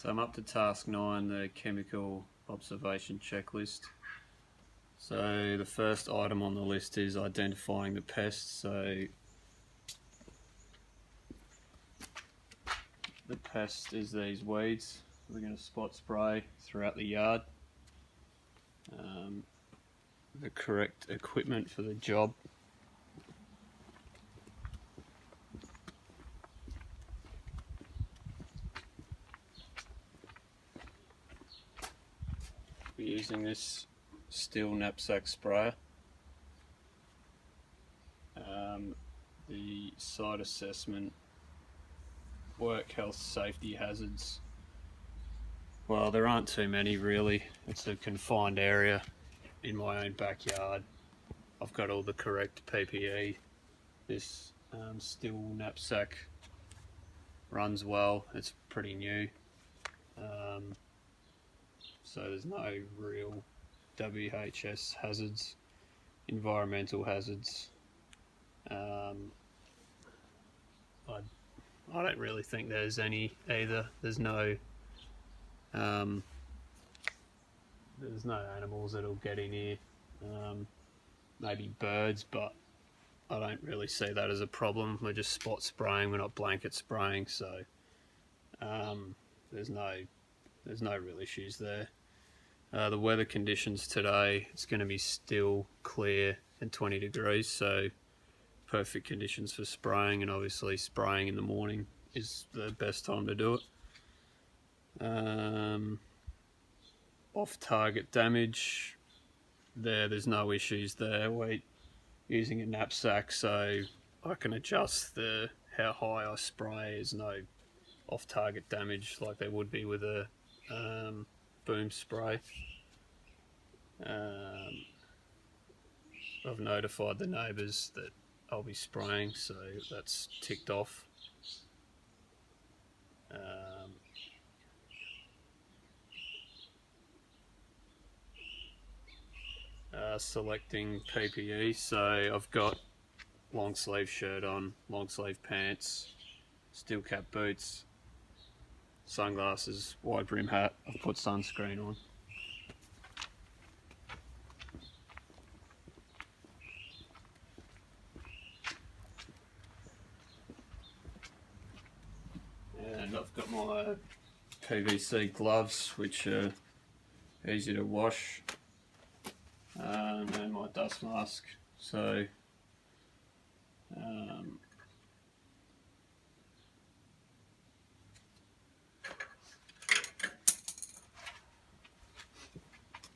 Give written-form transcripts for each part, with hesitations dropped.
So I'm up to task 9, the chemical observation checklist. So the first item on the list is identifying the pests. So the pest is these weeds. We're going to spot spray throughout the yard. The correct equipment for the job. We're using this Stihl knapsack sprayer. The site assessment, work health safety hazards. Well, there aren't too many really. It's a confined area in my own backyard. I've got all the correct PPE. This Stihl knapsack runs well. It's pretty new. So there's no real WHS hazards, environmental hazards. I don't really think there's any either. There's no animals that'll get in here. Maybe birds, but I don't really see that as a problem. We're just spot spraying, we're not blanket spraying, so there's no real issues there. The weather conditions today, it's going to be still clear and 20 degrees, so perfect conditions for spraying, and obviously spraying in the morning is the best time to do it. Off-target damage, there's no issues there. We're using a knapsack, so I can adjust how high I spray. There's no off-target damage like there would be with a boom spray. I've notified the neighbours that I'll be spraying, so that's ticked off. Selecting PPE, so I've got long sleeve shirt on, long sleeve pants, steel cap boots, sunglasses, wide brim hat. I've put sunscreen on. And I've got my PVC gloves, which are easy to wash, and my dust mask. So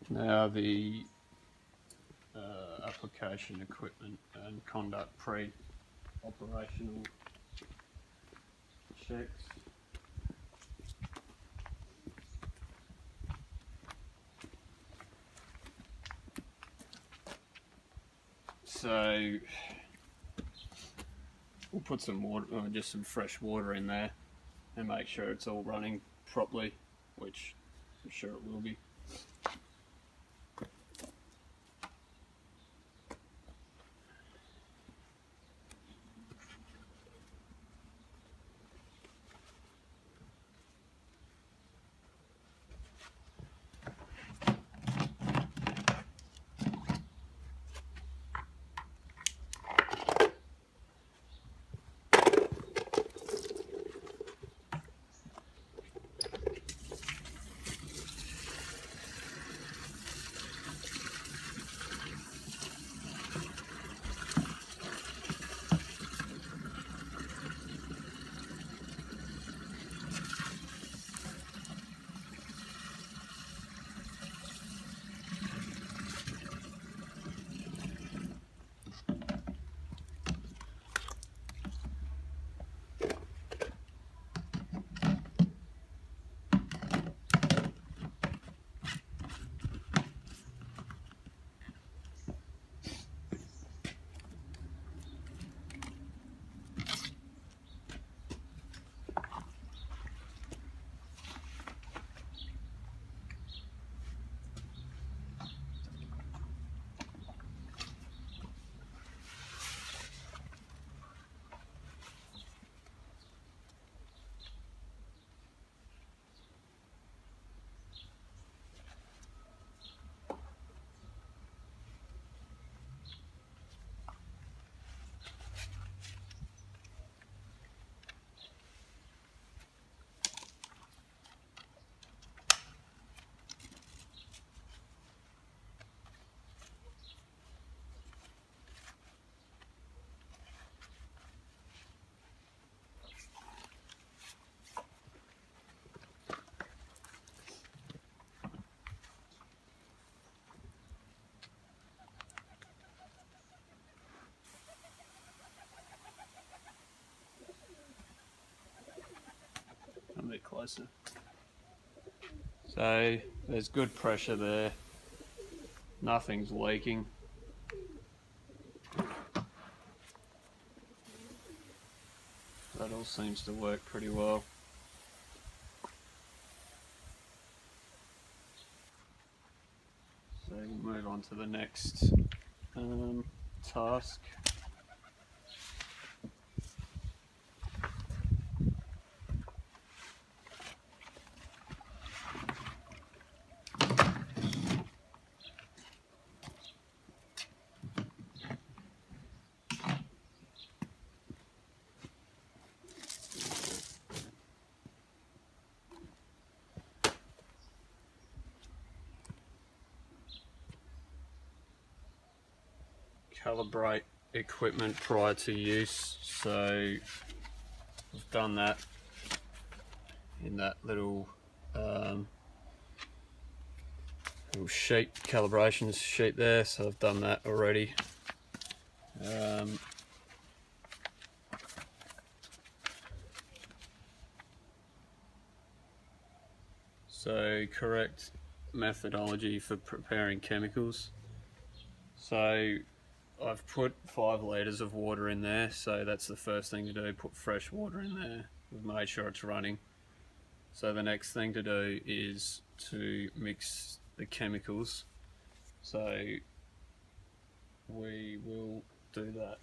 now the application equipment and conduct pre-operational checks. So we'll put some water, just some fresh water in there, and make sure it's all running properly, which I'm sure it will be. closer. So there's good pressure there. Nothing's leaking. That all seems to work pretty well. So we'll move on to the next task. Calibrate equipment prior to use. So I've done that in that little little sheet, calibrations sheet there. So I've done that already. So correct methodology for preparing chemicals. So I've put 5 litres of water in there, so that's the first thing to do, put fresh water in there. We've made sure it's running. So the next thing to do is to mix the chemicals. So we will do that.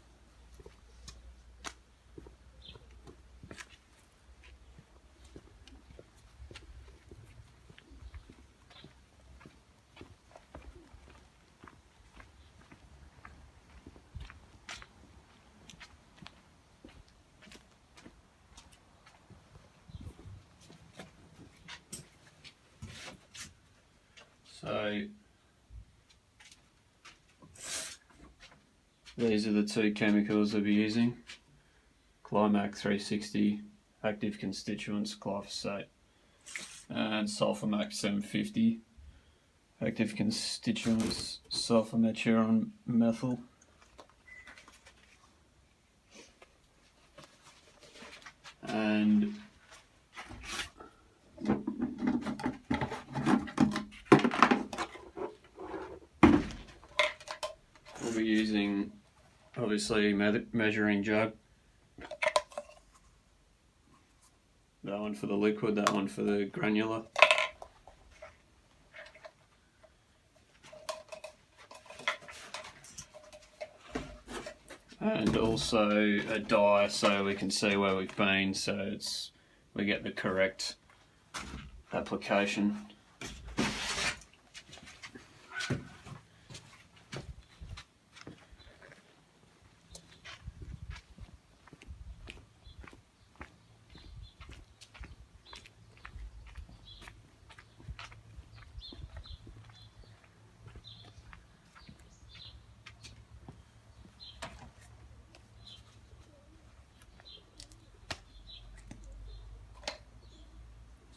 So these are the 2 chemicals we'll be using. Climac 360 active constituents glyphosate and Sulphamax 750 active constituents sulfameturon methyl. And we'll be using obviously measuring jug. That one for the liquid, that one for the granular. And also a dye so we can see where we've been, so we get the correct application.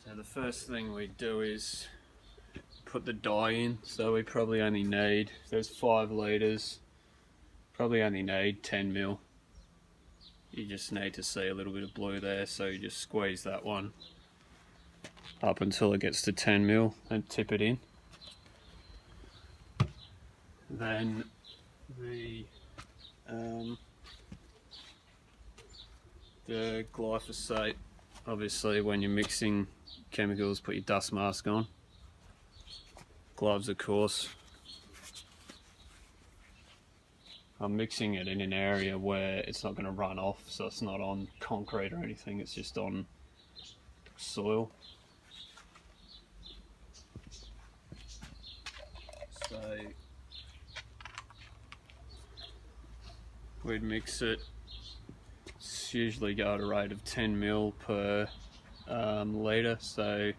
So the first thing we do is put the dye in. So we probably only need, there's 5 litres, probably only need 10 ml. You just need to see a little bit of blue there, so you just squeeze that one up until it gets to 10 ml and tip it in. Then the glyphosate, obviously when you're mixing chemicals, put your dust mask on, gloves of course. I'm mixing it in an area where it's not going to run off, so it's not on concrete or anything, it's just on soil. So we'd mix it, it's usually go at a rate of 10 ml per litre, so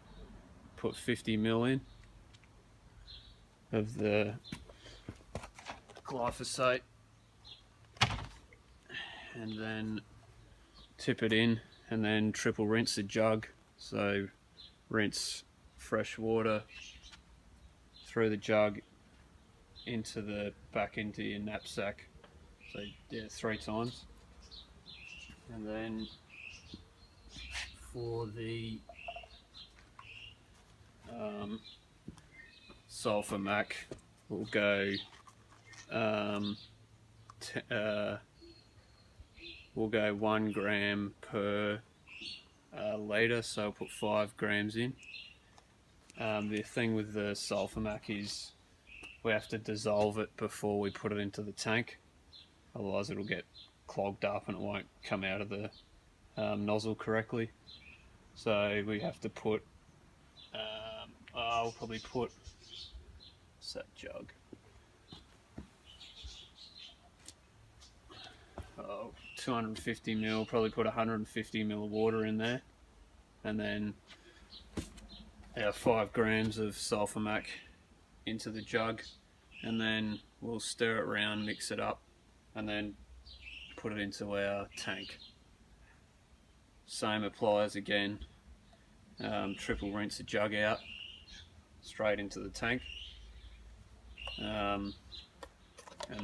put 50 ml in of the glyphosate and then tip it in and then triple rinse the jug. So rinse fresh water through the jug back into your knapsack, so yeah, 3 times. And then for the sulfur mac will go we'll go 1 gram per litre, so I'll put 5 grams in. The thing with the sulfur mac is we have to dissolve it before we put it into the tank, otherwise it'll get clogged up and it won't come out of the nozzle correctly. So we have to put, I'll probably put, what's that jug? 250 mil, probably put 150 mil of water in there, and then our 5 grams of sulfur mac into the jug, and then we'll stir it around, mix it up, and then put it into our tank. Same applies again. Triple rinse the jug out straight into the tank, and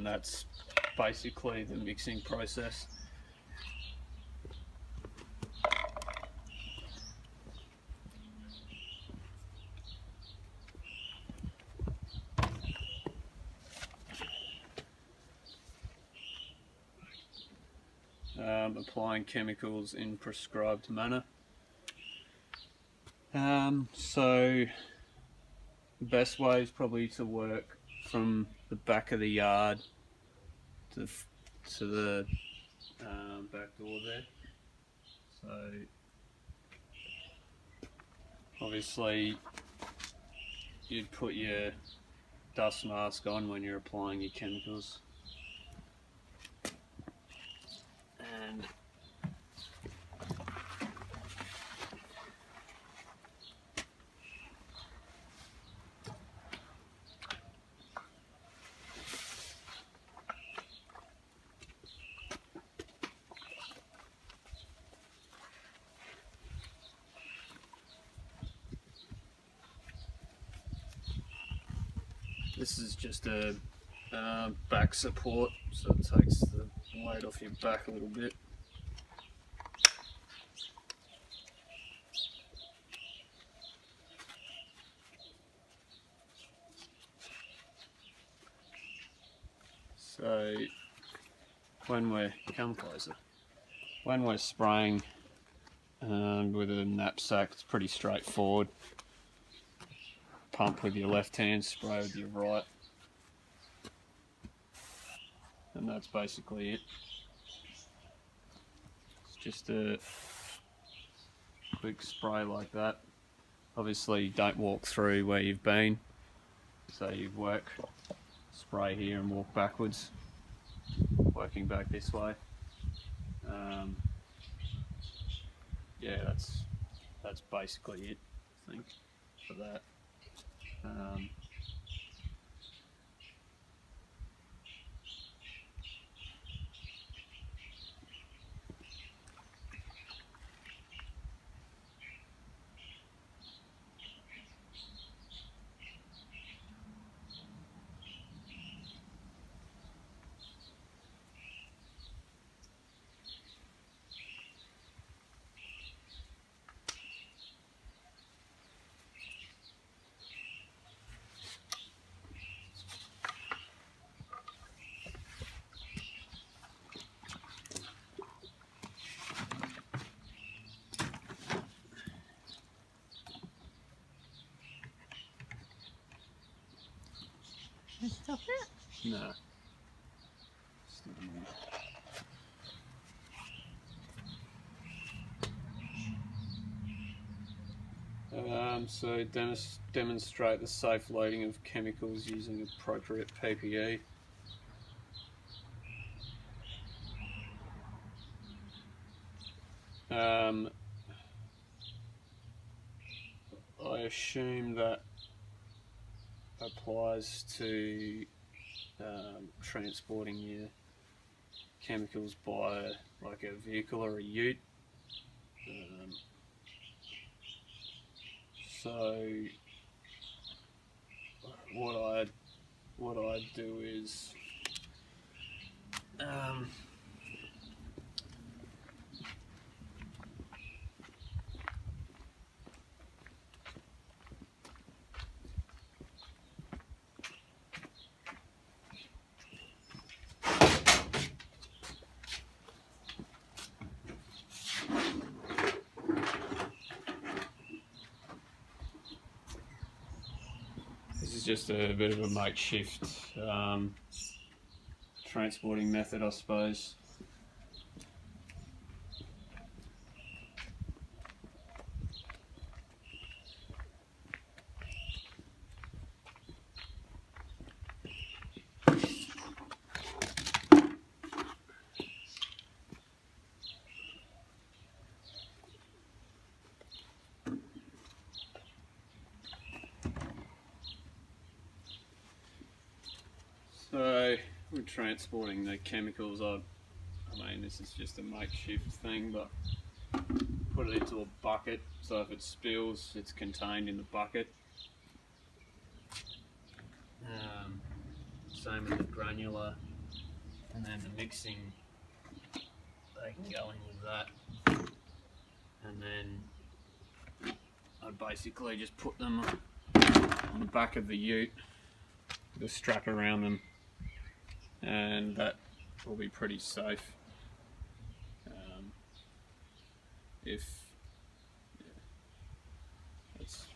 that's basically the mixing process. Applying chemicals in prescribed manner. So the best way is probably to work from the back of the yard to the back door there. So obviously you'd put your dust mask on when you're applying your chemicals. And this is just a back support, so it takes the weight off your back a little bit. So when we're spraying with a knapsack, it's pretty straightforward. Pump with your left hand, spray with your right, and that's basically it. It's just a quick spray like that. Obviously don't walk through where you've been, so you spray here and walk backwards, working back this way. Yeah, that's basically it, I think, for that. Stop it? No. So demonstrate the safe loading of chemicals using appropriate PPE. I assume that applies to transporting your chemicals by like a vehicle or a ute. So what I do is is just a bit of a makeshift transporting method, I suppose. So we're transporting the chemicals. I mean, this is just a makeshift thing, but put it into a bucket, so if it spills, it's contained in the bucket. Same with the granular, and then the mixing, they can go in with that. And then I basically just put them on the back of the ute, with a strap around them, and that will be pretty safe. If yeah, that's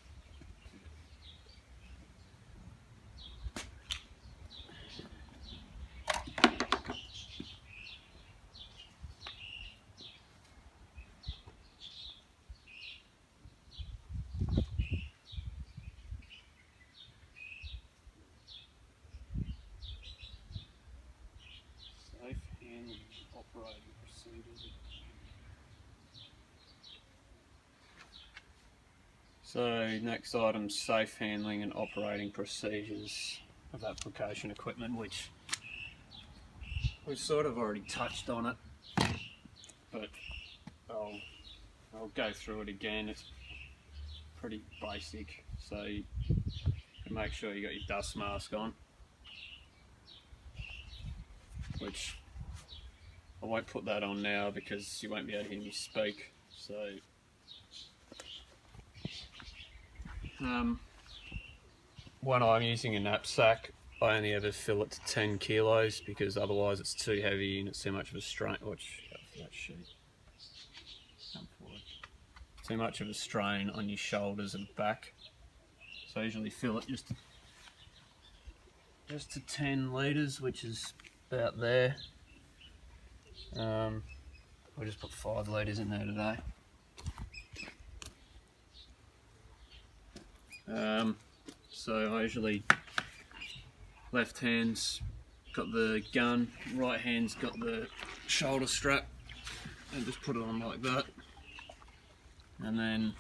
safe handling operating procedures. So next item, safe handling and operating procedures of application equipment, which we've sort of already touched on it, but I'll go through it again. It's pretty basic. So you make sure you got your dust mask on, which I won't put that on now because you won't be able to hear me speak. So when I'm using a knapsack, I only ever fill it to 10 kilos because otherwise it's too heavy and it's too much of a strain. Watch out for that sheet. Come forward. Too much of a strain on your shoulders and back. So I usually fill it just to 10 litres, which is about there. I'll just put 5 litres in there today. So I usually, left hand's got the gun, right hand's got the shoulder strap, and just put it on like that, and then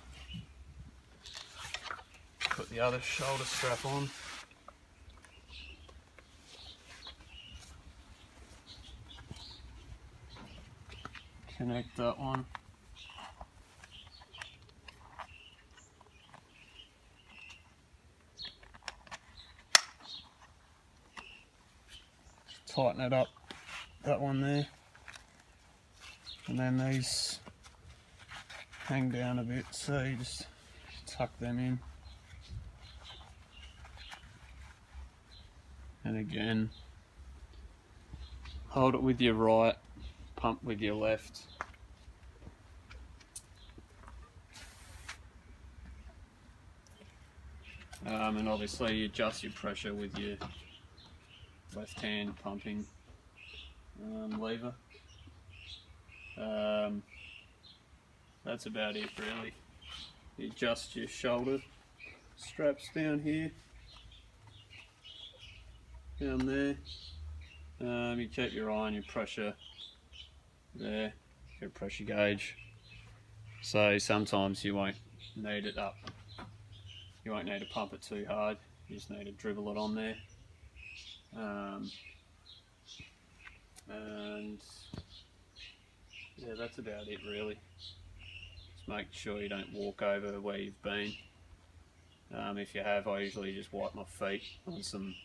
put the other shoulder strap on. Connect that one. Tighten it up, that one there, and then these hang down a bit, so you just tuck them in, and again hold it with your right, pump with your left. And obviously you adjust your pressure with your left hand pumping lever. That's about it really. You adjust your shoulder straps down here, down there. You keep your eye on your pressure there, your pressure gauge. So sometimes you won't need it up. You won't need to pump it too hard. You just need to dribble it on there. And yeah, that's about it really. Just make sure you don't walk over where you've been. If you have, I usually just wipe my feet on some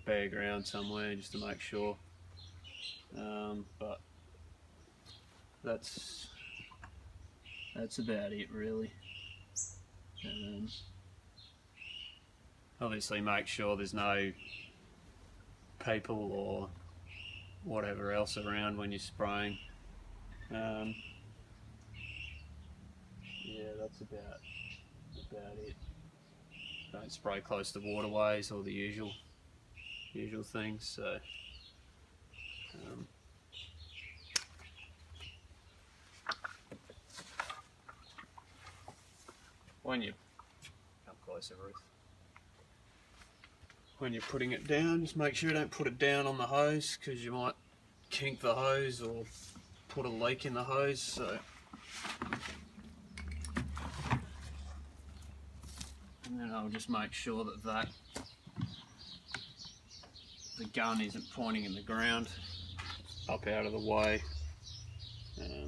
bare ground somewhere just to make sure. But that's about it really. Obviously make sure there's no people or whatever else around when you're spraying. Yeah, that's about it. don't spray close to waterways or the usual things. So when you come closer, Ruth, when you're putting it down, just make sure you don't put it down on the hose, because you might kink the hose or put a leak in the hose. So and then I'll just make sure that the gun isn't pointing in the ground, up out of the way. Yeah,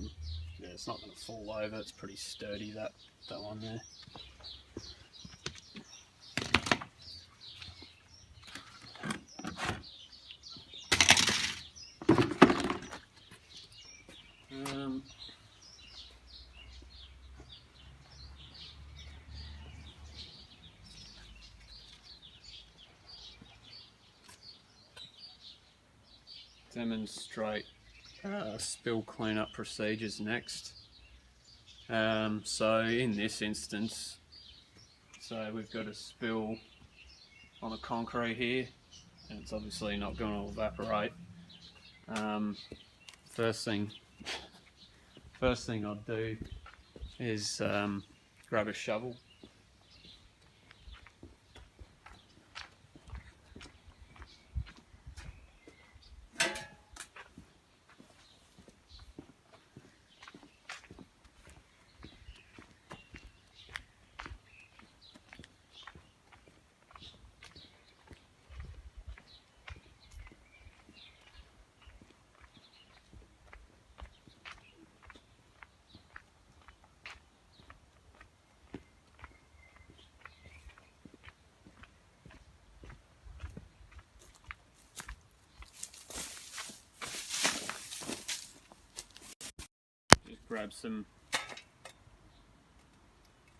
it's not going to fall over. It's pretty sturdy, that one there. Demonstrate spill cleanup procedures next. So in this instance, we've got a spill on the concrete here, and it's obviously not going to evaporate. First thing I'd do is grab a shovel.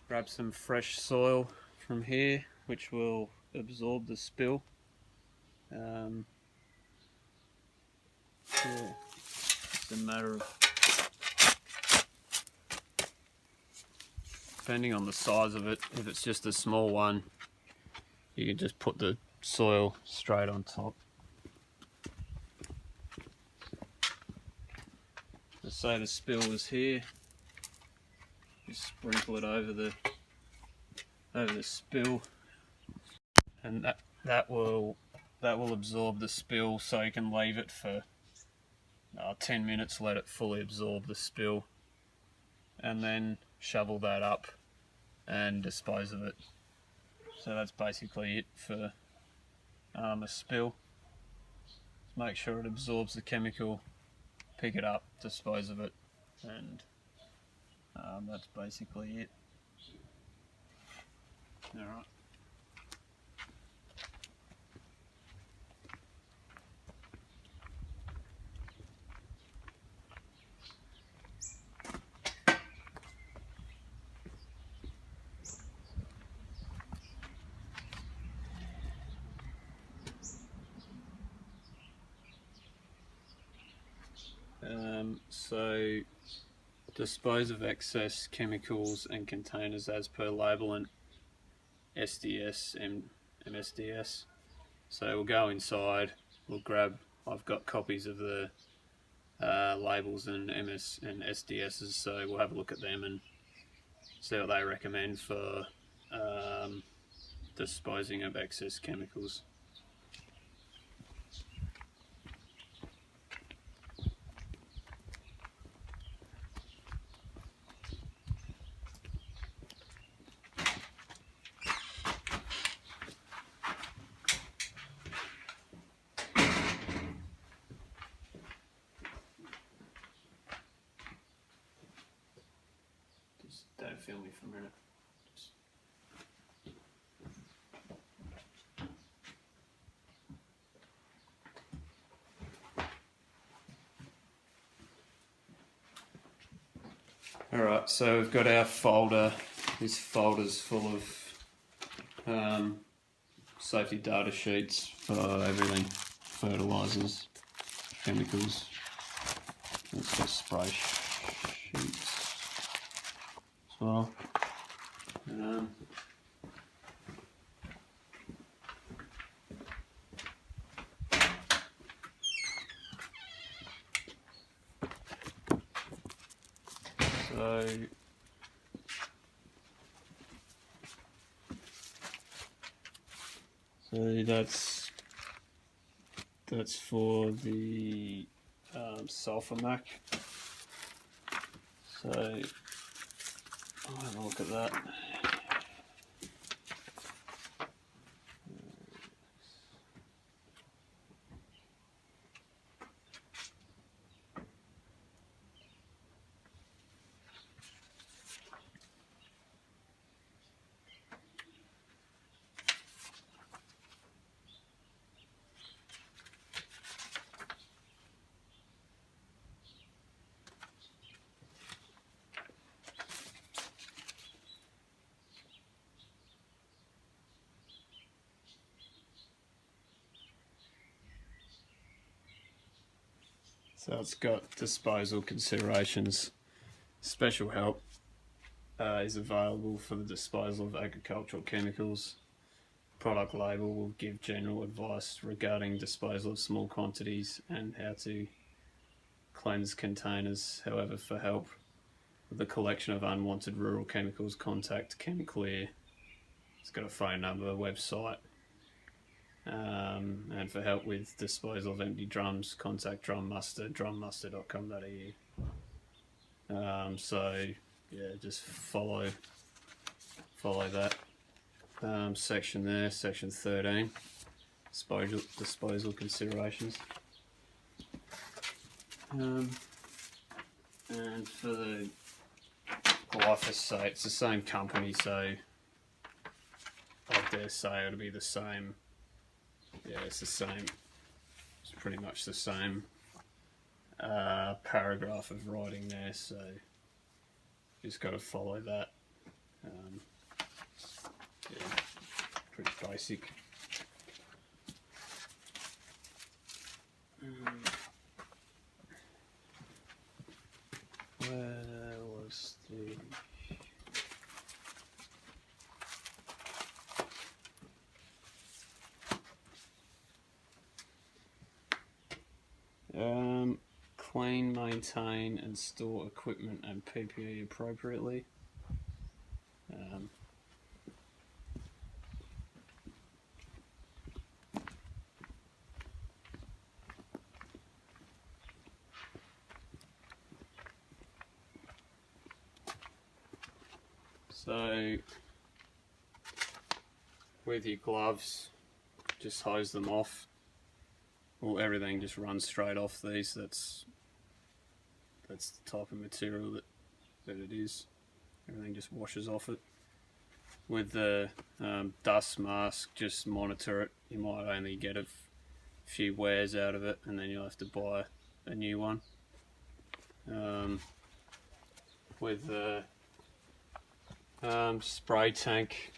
Grab some fresh soil from here, which will absorb the spill. Yeah, it's a matter of, depending on the size of it, if it's just a small one, you can just put the soil straight on top. Let's say the spill was here, just sprinkle it over the spill, and that will absorb the spill, so you can leave it for 10 minutes, let it fully absorb the spill, and then shovel that up and dispose of it. So that's basically it for a spill. Just make sure it absorbs the chemical, pick it up, dispose of it, and that's basically it. Alright. So dispose of excess chemicals and containers as per label and SDS and MSDS. So we'll go inside, I've got copies of the labels and MS and SDSs, so we'll have a look at them and see what they recommend for disposing of excess chemicals. Don't film me for a minute. Alright, so we've got our folder. This folder's full of safety data sheets for everything. Fertilisers, chemicals, let's just spray sheets as well. So that's for the sulfur mac. So I'll have a look at that. So it's got disposal considerations. Special help is available for the disposal of agricultural chemicals. Product label will give general advice regarding disposal of small quantities and how to cleanse containers. However, for help with the collection of unwanted rural chemicals, contact ChemClear. It's got a phone number, website. And for help with disposal of empty drums, contact Drummuster, drummuster.com.au. So yeah, just follow that section there, section 13, disposal considerations. And for the glyphosate, it's the same company, so I dare say it'll be the same. Yeah, it's the same. It's pretty much the same paragraph of writing there, so just got to follow that. Yeah, pretty basic. Where was the... clean, maintain and store equipment and PPE appropriately. So with your gloves, just hose them off. Well, everything just runs straight off these. That's the type of material that it is. Everything just washes off it. With the dust mask, just monitor it. You might only get a few wears out of it, and then you'll have to buy a new one. With the spray tank,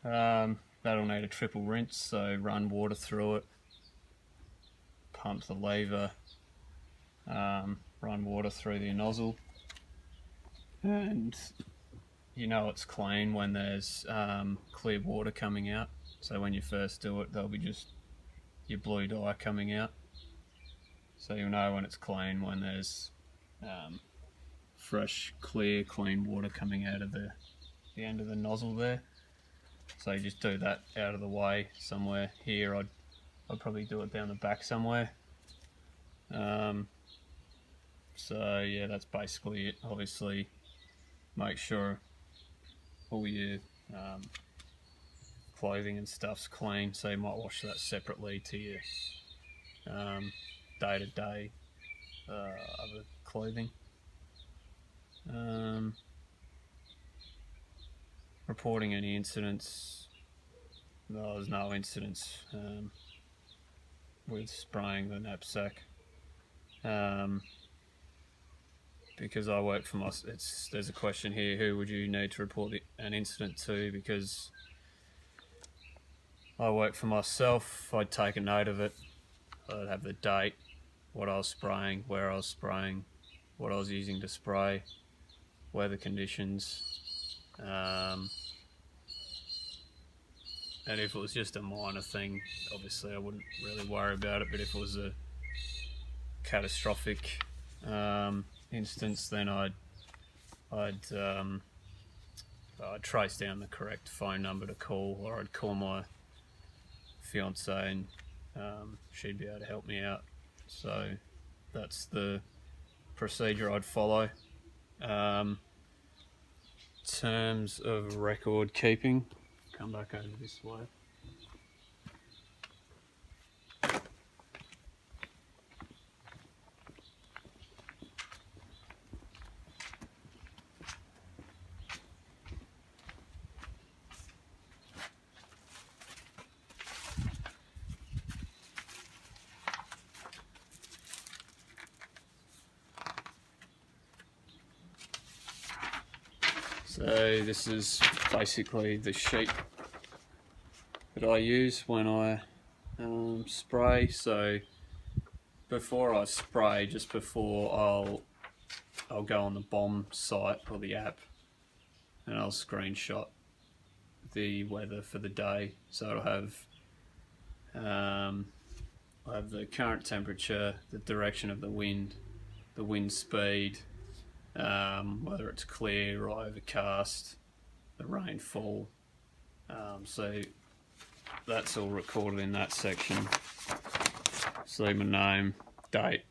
that'll need a triple rinse, so run water through it, pump the lever, run water through the nozzle, and you know it's clean when there's clear water coming out. So when you first do it, there'll be just your blue dye coming out. So you'll know when it's clean when there's fresh, clear, clean water coming out of the end of the nozzle there. So you just do that out of the way somewhere. Here I'd probably do it down the back somewhere. So yeah, that's basically it. Obviously make sure all your clothing and stuff's clean, so you might wash that separately to your day-to-day other clothing. Reporting any incidents. No, there's no incidents with spraying the knapsack. Because I work for there's a question here, who would you need to report an incident to? Because I work for myself, I'd take a note of it. I'd have the date, what I was spraying, where I was spraying, what I was using to spray, weather conditions, and if it was just a minor thing, obviously I wouldn't really worry about it, but if it was a catastrophic instance, then I'd trace down the correct phone number to call, or I'd call my fiance and she'd be able to help me out. So that's the procedure I'd follow. Terms of record keeping, come back over this way. So this is basically the sheet that I use when I spray. So before I spray, just before I'll go on the BOM site or the app, and I'll screenshot the weather for the day. So it'll have I'll have the current temperature, the direction of the wind speed, whether it's clear or overcast, the rainfall. So that's all recorded in that section. So my name, date,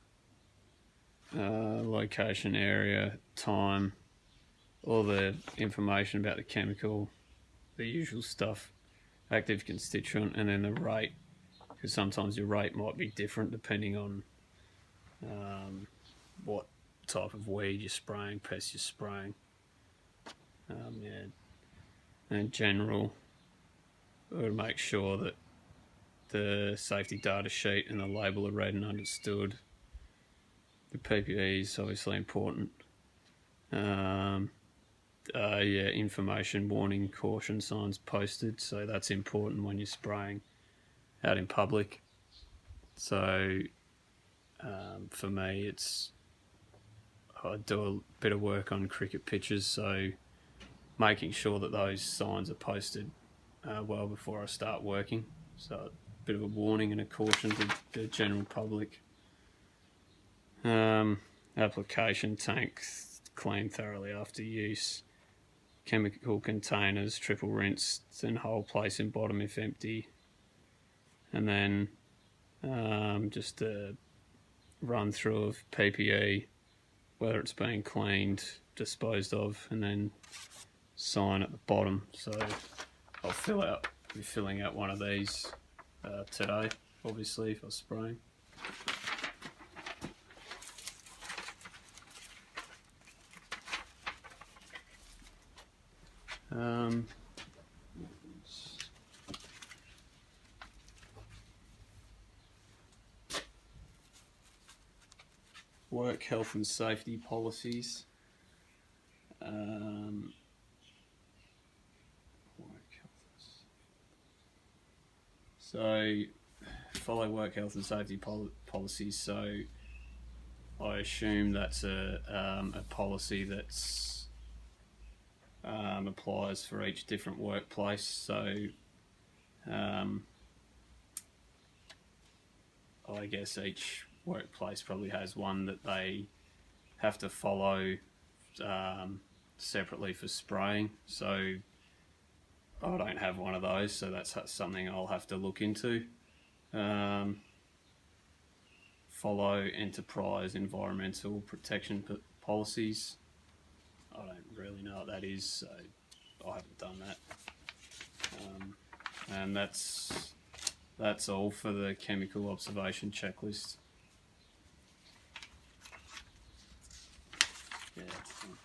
location, area, time, all the information about the chemical, the usual stuff, active constituent, and then the rate, because sometimes your rate might be different depending on what type of weed you're spraying, pest you're spraying. And general, to make sure that the safety data sheet and the label are read and understood. The PPE is obviously important. Information, warning, caution signs posted, so that's important when you're spraying out in public. So for me, I do a bit of work on cricket pitches, so making sure that those signs are posted well before I start working. So a bit of a warning and a caution to the general public. Application tanks clean thoroughly after use. Chemical containers triple rinsed and whole place in bottom if empty. And then just a run through of PPE, whether it's being cleaned, disposed of, and then sign at the bottom. So I'll be filling out one of these today, obviously, if I was spraying. Work health and safety policies. So follow work health and safety policies. So I assume that's a policy that's applies for each different workplace. So I guess each workplace probably has one that they have to follow separately for spraying. So I don't have one of those, so that's something I'll have to look into. Follow enterprise environmental protection policies. I don't really know what that is, so I haven't done that. And that's all for the chemical observation checklist. Yeah, that's fine.